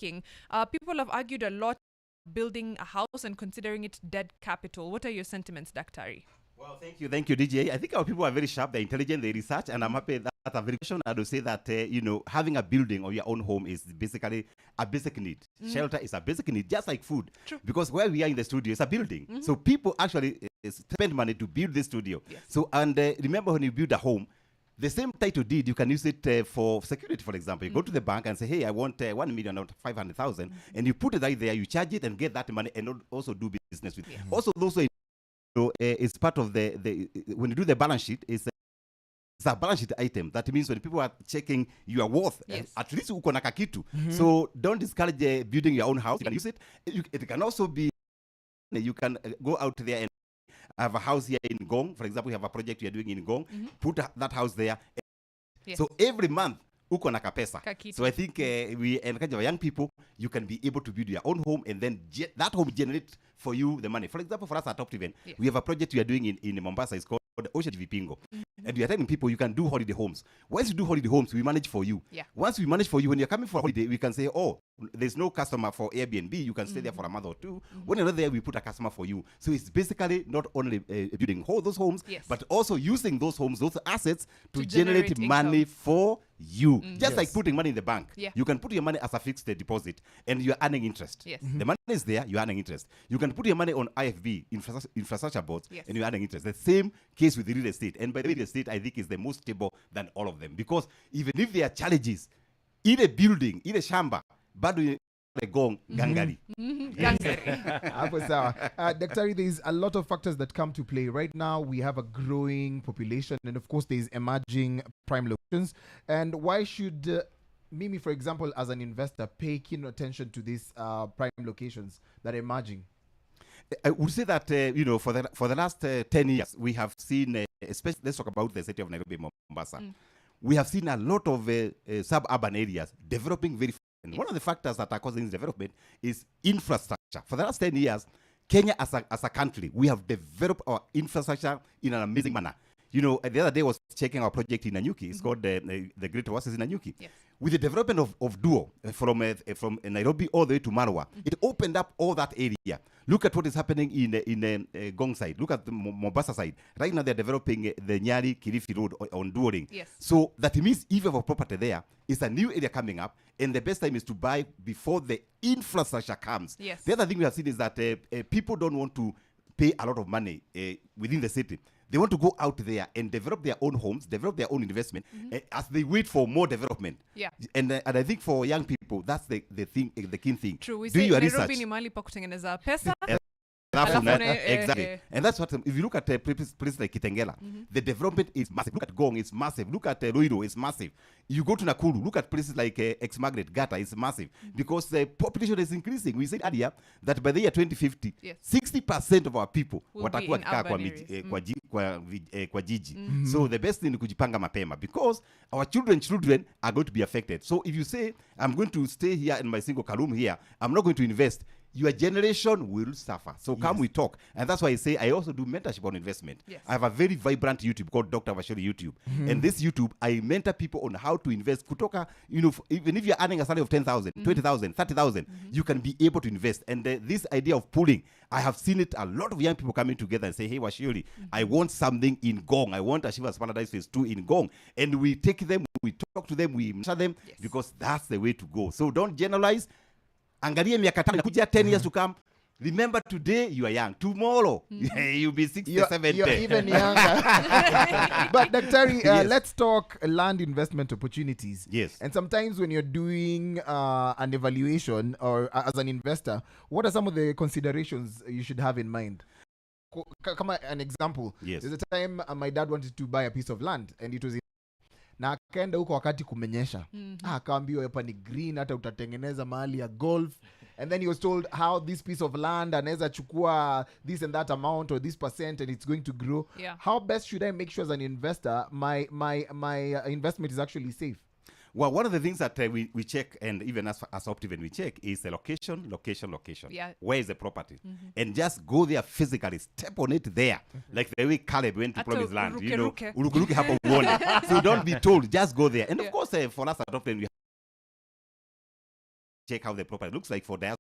asking, people have argued a lot building a house and considering it dead capital. What are your sentiments, Daktari? Well, thank you, DJ. I think our people are very sharp, they're intelligent, they research, and I'm happy that a very question. I would say that, having a building or your own home is basically a basic need. Shelter is a basic need, just like food. True. Because where we are in the studio is a building. So people actually spend money to build this studio. Yes. So, and remember when you build a home, the same title deed, you can use it for security, for example. You go to the bank and say, hey, I want 1,500,000, and you put it right there, you charge it and get that money and also do business with it. Also, those are it's part of the when you do the balance sheet, it's a balance sheet item. That means when people are checking your worth, at least uko na kakitu. So don't discourage building your own house. You can use it. It can also be, you can go out there and have a house here in Gong. For example, you have a project you're doing in Gong. Put that house there. So every month, uko na kapesa. So I think we encourage our young people, you can be able to build your own home, and then that home generate for you the money. For example, for us at Optiven, we have a project we are doing in Mombasa. It's called Ocean Vipingo. And we are telling people you can do holiday homes. Once you do holiday homes, we manage for you. Once we manage for you, when you're coming for holiday, we can say, oh, there's no customer for Airbnb. You can stay there for a month or two. When you're not there, we put a customer for you. So it's basically not only building those homes, but also using those homes, those assets to generate money for you. Just like putting money in the bank. You can put your money as a fixed deposit and you're earning interest. The money is there, you're earning interest. You can put your money on IFB, infrastructure boards, and you're earning interest. The same case with real estate. And by the way, real estate, I think, is the most stable than all of them. Because even if there are challenges, in a building, in a shamba, bado gong gangari. Daktari, there's a lot of factors that come to play. Right now, we have a growing population, and of course, there's emerging prime locations. And why should Mimi, for example, as an investor, pay keen attention to these prime locations that are emerging? I would say that for the last 10 years, we have seen, especially let's talk about the city of Nairobi, Mombasa. We have seen a lot of suburban areas developing very fast. And one of the factors that are causing this development is infrastructure. For the last 10 years, Kenya as a country, we have developed our infrastructure in an amazing manner. The other day I was checking our project in Nanyuki. It's called the Great Oasis in Nanyuki. With the development of Duo from Nairobi all the way to Marwa, it opened up all that area. Look at what is happening in Gong side. Look at the Mombasa side. Right now they're developing the Nyali Kilifi Road on Duo Ring. So that means if you have a property there, it's a new area coming up, and the best time is to buy before the infrastructure comes. The other thing we have seen is that people don't want to pay a lot of money within the city. They want to go out there and develop their own homes, develop their own investment as they wait for more development. And I think for young people, that's the key thing. True. We do say your Nairobi research. ni mahali pa kutengeneza pesa. Exactly. And that's what, if you look at places like Kitengela, the development is massive. Look at Gong, it's massive. Look at Ruido, it's massive. You go to Nakuru, look at places like Ex-Margaret, Gata, it's massive. Because the population is increasing. We said earlier that by the year 2050, 60% of our people watakuwa kwa jiji. So the best thing is kujipanga mapema, because our children are going to be affected. So if you say, I'm going to stay here in my single room here, I'm not going to invest, your generation will suffer. So come we talk. And that's why I say I also do mentorship on investment. I have a very vibrant YouTube called Dr. Vashori YouTube. And this YouTube, I mentor people on how to invest. Kutoka, even if you're earning a salary of 10,000, 20,000, 30,000, you can be able to invest. And this idea of pooling, I have seen it, a lot of young people coming together and say, hey, Washiri, I want something in Gong. I want Ashiva's Paradise Phase 2 in Gong. And we take them, we talk to them, we mentor them, because that's the way to go. So don't generalize. Angalia miaka 10 years to come. Remember, today you are young. Tomorrow you'll be 60, you're 70. You're even younger. But Daktari, let's talk land investment opportunities. And sometimes when you're doing an evaluation or as an investor, what are some of the considerations you should have in mind? Come an example. There's a time my dad wanted to buy a piece of land, and it was in na akaenda huko wakati kumenyesha. Akaambiwa hapa ni green, hata utatengeneza mahali ya golf. And then he was told how this piece of land anaweza chukua this and that amount or this percent and it's going to grow. How best should I make sure as an investor my investment is actually safe? Well, one of the things that we check, and even as Optiven we check, is the location. Where is the property? And just go there physically, step on it there. Like the way Caleb went to promise land. Uruke hapo uone. So don't be told, just go there. And of course, for us at Optiven, we check how the property looks like for diaspora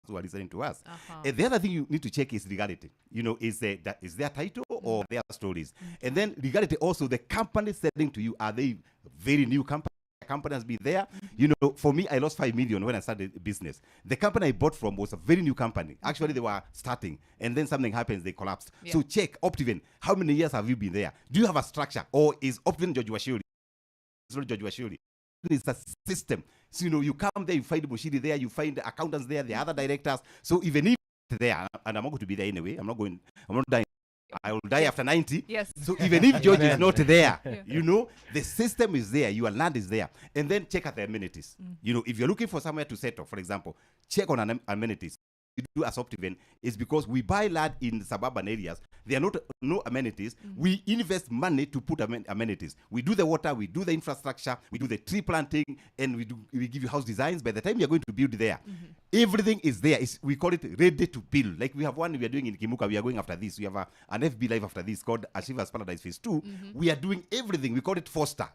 who are listening to us. And the other thing you need to check is legality. Is their title or their stories? And then legality also, the company selling to you, are they very new company? Company has been there. For me, I lost 5 million when I started the business. The company I bought from was a very new company. Actually, they were starting, and then something happens, they collapsed. So check Optiven. How many years have you been there? Do you have a structure, or is Optiven George Washuri? It's not George Washuri. It's a system. So you come there, you find Mushiri there, you find the accountants there, the other directors. So even if there, and I'm not going to be there anyway, I'm not dying. I will die after 90. Yes. So even if George is not there, the system is there, your land is there. And then check out the amenities. If you're looking for somewhere to settle, for example, check on amenities. We do as Optiven is because we buy land in suburban areas. There are no amenities. We invest money to put amenities. We do the water, we do the infrastructure, we do the tree planting, and we give you house designs. By the time you're going to build there, everything is there. We call it ready to build. Like we have one we are doing in Kimuka. We are going after this. We have an FB live after this called Achievers Paradise Phase 2. We are doing everything. We call it Foster.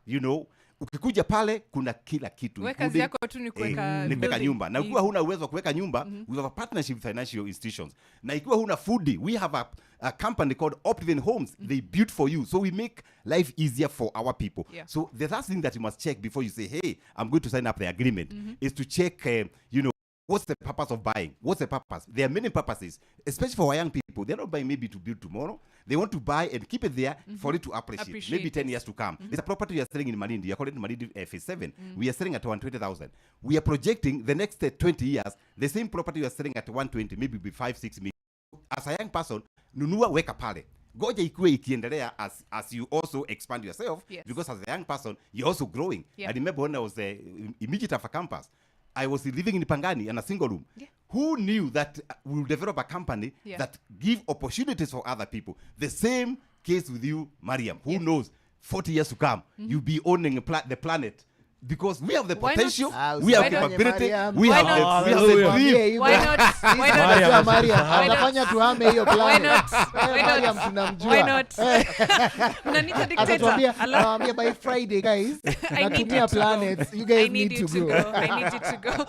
Ukikuja pale kuna kila kitu. Kazi yako tu ni kuweka nyumba. Na ukiwa huna uwezo wa kuweka nyumba, we have a partnership with financial institutions. Na ikiwa huna food, we have a company called Optiven Homes. They build for you. So we make life easier for our people. So the last thing that you must check before you say, hey, I'm going to sign up the agreement, is to check, what's the purpose of buying? What's the purpose? There are many purposes, especially for our young people. They're not buying maybe to build tomorrow. They want to buy and keep it there for it to appreciate maybe 10 years to come. There's a property we are selling in Malindi. We are calling it Malindi Phase 7. We are selling at 120,000. We are projecting the next 20 years, the same property we are selling at 120, maybe be 5-6 million. As a young person, nunua weka pale. Goja ikue ikiendelea as you also expand yourself, because as a young person, you're also growing. I remember when I was immediate after campus, I was living in Pangani in a single room. Who knew that we'll develop a company that give opportunities for other people? The same case with you, Mariam. Who knows, 40 years to come, you'll be owning the planet. Because we have the potential, we have capability, we have the dream. Why not? Why not? By Friday, guys, I need planets. You guys need to go. I need you to go.